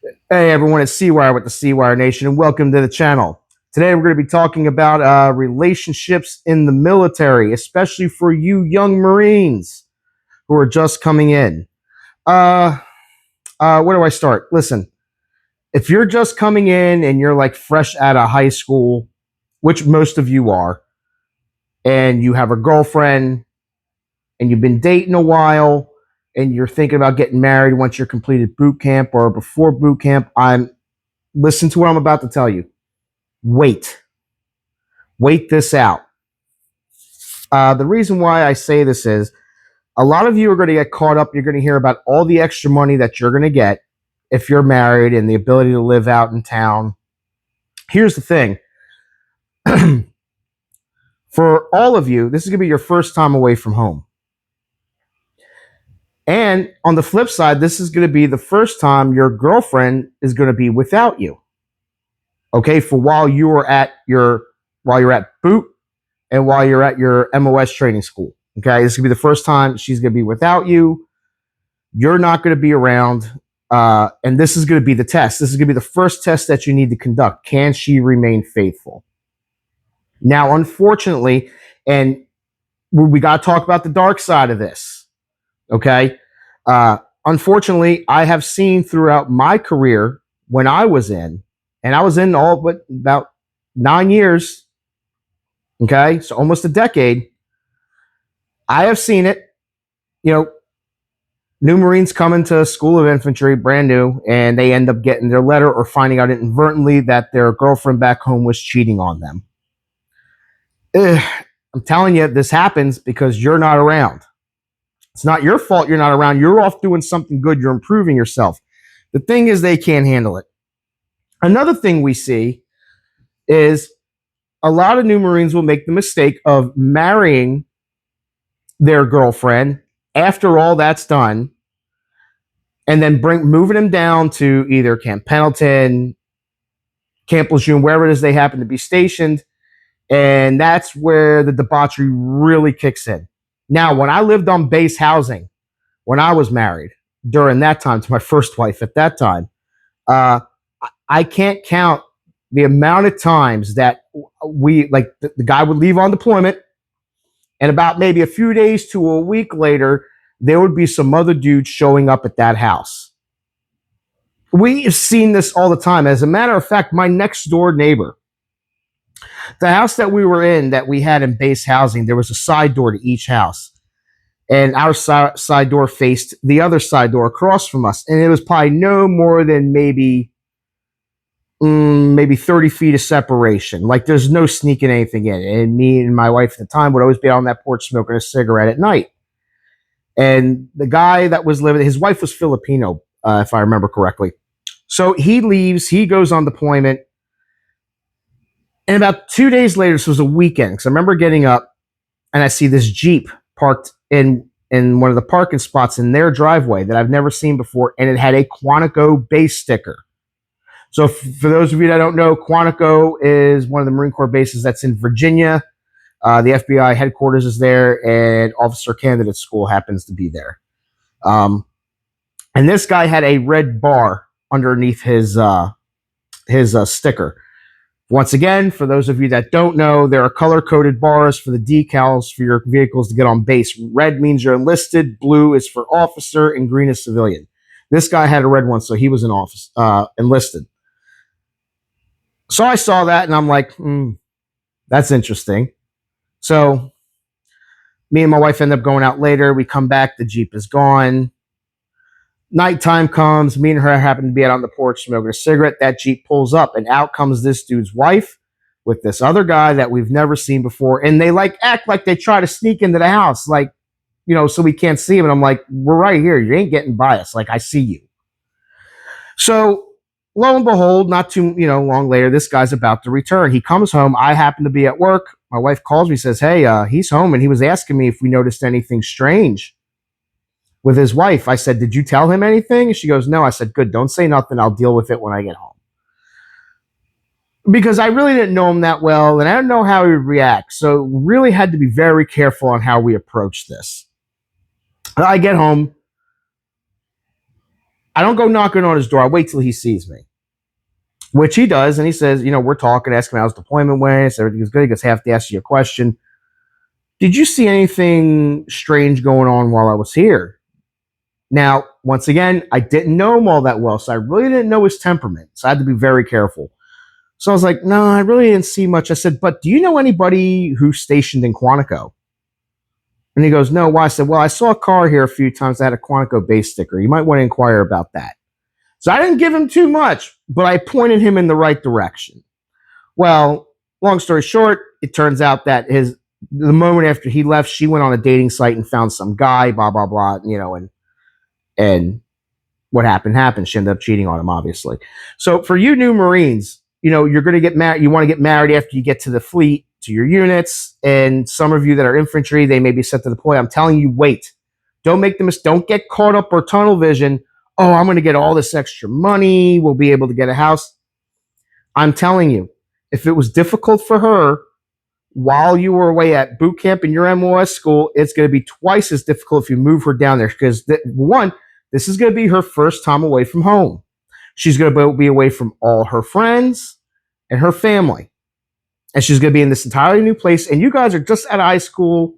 Hey everyone, it's C-Wire with the C-Wire Nation, and welcome to the channel. Today we're going to be talking about relationships in the military, especially for you young Marines who are just coming in. Uh, where do I start? Listen, if you're just coming in and you're like fresh out of high school, which most of you are, and you have a girlfriend and you've been dating a while and you're thinking about getting married once you're completed boot camp or before boot camp, listen to what I'm about to tell you. Wait. Wait this out. The reason why I say this is a lot of you are going to get caught up. You're going to hear about all the extra money that you're going to get if you're married and the ability to live out in town. Here's the thing. For all of you, this is going to be your first time away from home. And on the flip side, this is going to be the first time your girlfriend is going to be without you. Okay, for while you're at boot and while you're at your MOS training school. Okay, this is gonna be the first time she's gonna be without you. You're not gonna be around, and this is gonna be the test. This is gonna be the first test that you need to conduct. Can she remain faithful? Now, unfortunately, and we got to talk about the dark side of this. Okay, unfortunately, I have seen throughout my career when I was in, and I was in all but about 9 years. Okay, so almost a decade. I have seen it. You know, new Marines come into School of Infantry, brand new, and they end up getting their letter or finding out inadvertently that their girlfriend back home was cheating on them. I'm telling you, this happens because you're not around. It's not your fault you're not around. You're off doing something good. You're improving yourself. The thing is, they can't handle it. Another thing we see is a lot of new Marines will make the mistake of marrying their girlfriend after all that's done, and then moving them down to either Camp Pendleton, Camp Lejeune, wherever it is they happen to be stationed, and that's where the debauchery really kicks in. Now, when I lived on base housing, when I was married, during that time to my first wife at that time, uh, I can't count the amount of times that the guy would leave on deployment, and about maybe a few days to a week later, there would be some other dude showing up at that house. We've seen this all the time. As a matter of fact, my next door neighbor, the house that we were in, that we had in base housing, there was a side door to each house. And our side door faced the other side door across from us. And it was probably no more than maybe 30 feet of separation. Like there's no sneaking anything in. And me and my wife at the time would always be out on that porch smoking a cigarette at night. And the guy that was living, his wife was Filipino, if I remember correctly. So he leaves, he goes on deployment. And about 2 days later, this was a weekend, because I remember getting up and I see this Jeep parked in one of the parking spots in their driveway that I've never seen before, and it had a Quantico base sticker. So for those of you that don't know, Quantico is one of the Marine Corps bases that's in Virginia. The FBI headquarters is there, and Officer Candidate School happens to be there. And this guy had a red bar underneath his sticker. Once again, for those of you that don't know, there are color-coded bars for the decals for your vehicles to get on base. Red means you're enlisted, blue is for officer, and green is civilian. This guy had a red one, so he was enlisted. So I saw that, and I'm like, that's interesting. So me and my wife end up going out later. We come back, the Jeep is gone. Nighttime comes, me and her happen to be out on the porch smoking a cigarette. That Jeep pulls up, and out comes this dude's wife with this other guy that we've never seen before. And they act like they try to sneak into the house, so we can't see him. And I'm like, we're right here. You ain't getting by us. Like, I see you. So lo and behold, not too long later, this guy's about to return. He comes home. I happen to be at work. My wife calls me, says, hey, he's home, and he was asking me if we noticed anything strange with his wife. I said, did you tell him anything? She goes, no. I said, good, don't say nothing. I'll deal with it when I get home. Because I really didn't know him that well, and I don't know how he would react. So really had to be very careful on how we approach this. I get home. I don't go knocking on his door. I wait till he sees me, which he does. And he says, we're talking, asking him how his deployment went. So everything's good. He goes, have to ask you a question. Did you see anything strange going on while I was here? Now, once again, I didn't know him all that well, so I really didn't know his temperament. So I had to be very careful. So I was like, no, I really didn't see much. I said, but do you know anybody who's stationed in Quantico? And he goes, no, why? I said, well, I saw a car here a few times that had a Quantico base sticker. You might want to inquire about that. So I didn't give him too much, but I pointed him in the right direction. Well, long story short, it turns out that the moment after he left, she went on a dating site and found some guy, blah, blah, blah, and what happened. She ended up cheating on him, obviously. So for you new Marines, you're going to get married. You want to get married after you get to the fleet, to your units. And some of you that are infantry, they may be set to deploy. I'm telling you, wait. Don't make the mistake. Don't get caught up or tunnel vision. Oh, I'm going to get all this extra money. We'll be able to get a house. I'm telling you, if it was difficult for her while you were away at boot camp in your MOS school, it's going to be twice as difficult if you move her down there. Because one, this is going to be her first time away from home. She's going to be away from all her friends and her family. And she's going to be in this entirely new place. And you guys are just out of high school,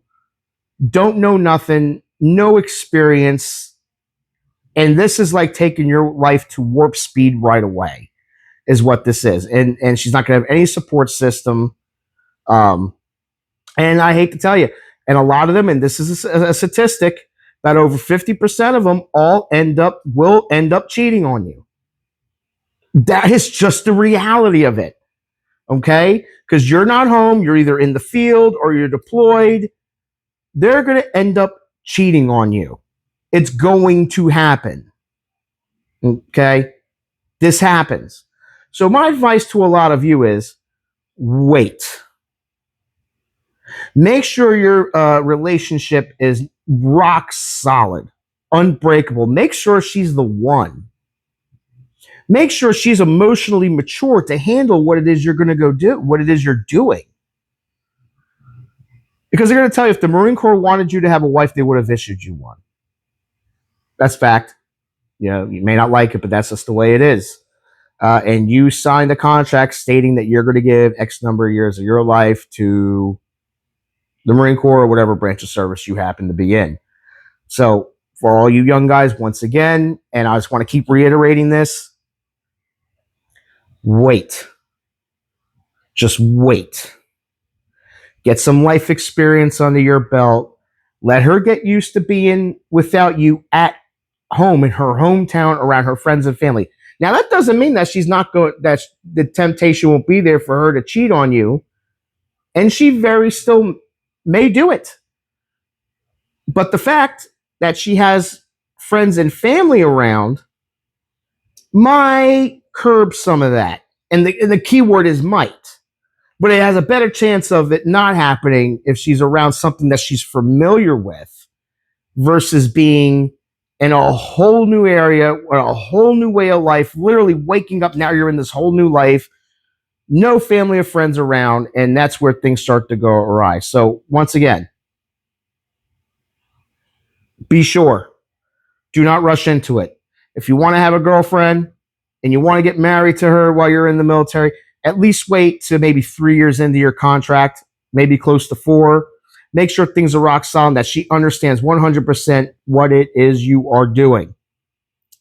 don't know nothing, no experience. And this is like taking your life to warp speed right away, is what this is. And she's not going to have any support system. And I hate to tell you, and a lot of them, and this is a statistic, that over 50% of them will end up cheating on you. That is just the reality of it. Okay? Because you're not home, you're either in the field or you're deployed. They're going to end up cheating on you. It's going to happen. Okay? This happens. So my advice to a lot of you is wait. Make sure your relationship is rock solid, unbreakable. Make sure she's the one. Make sure she's emotionally mature to handle what it is you're going to go do, what it is you're doing. Because they're going to tell you, if the Marine Corps wanted you to have a wife, they would have issued you one. That's fact. You may not like it, but that's just the way it is. And you signed a contract stating that you're going to give X number of years of your life to the Marine Corps or whatever branch of service you happen to be in. So for all you young guys, once again, and I just want to keep reiterating this, wait. Just wait. Get some life experience under your belt. Let her get used to being without you at home in her hometown around her friends and family. Now, that doesn't mean that she's not going, that the temptation won't be there for her to cheat on you. And she very still may do it. But the fact that she has friends and family around might curb some of that. And the key word is might. But it has a better chance of it not happening if she's around something that she's familiar with versus being in a whole new area, a whole new way of life, literally waking up. Now you're in this whole new life, no family or friends around, and that's where things start to go awry. So once again, be sure. Do not rush into it. If you want to have a girlfriend and you want to get married to her while you're in the military, at least wait to maybe 3 years into your contract, maybe close to 4. Make sure things are rock solid, that she understands 100% what it is you are doing,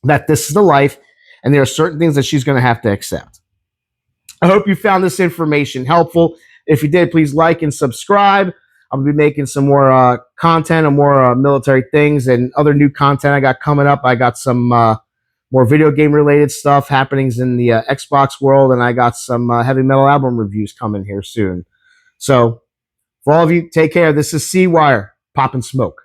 that this is the life, and there are certain things that she's going to have to accept. I hope you found this information helpful. If you did, please like and subscribe. I'll be making some more content on more military things and other new content I got coming up. I got some more video game related stuff happenings in the Xbox world, and I got some heavy metal album reviews coming here soon. So for all of you, take care. This is C-Wire, Pop and Smoke.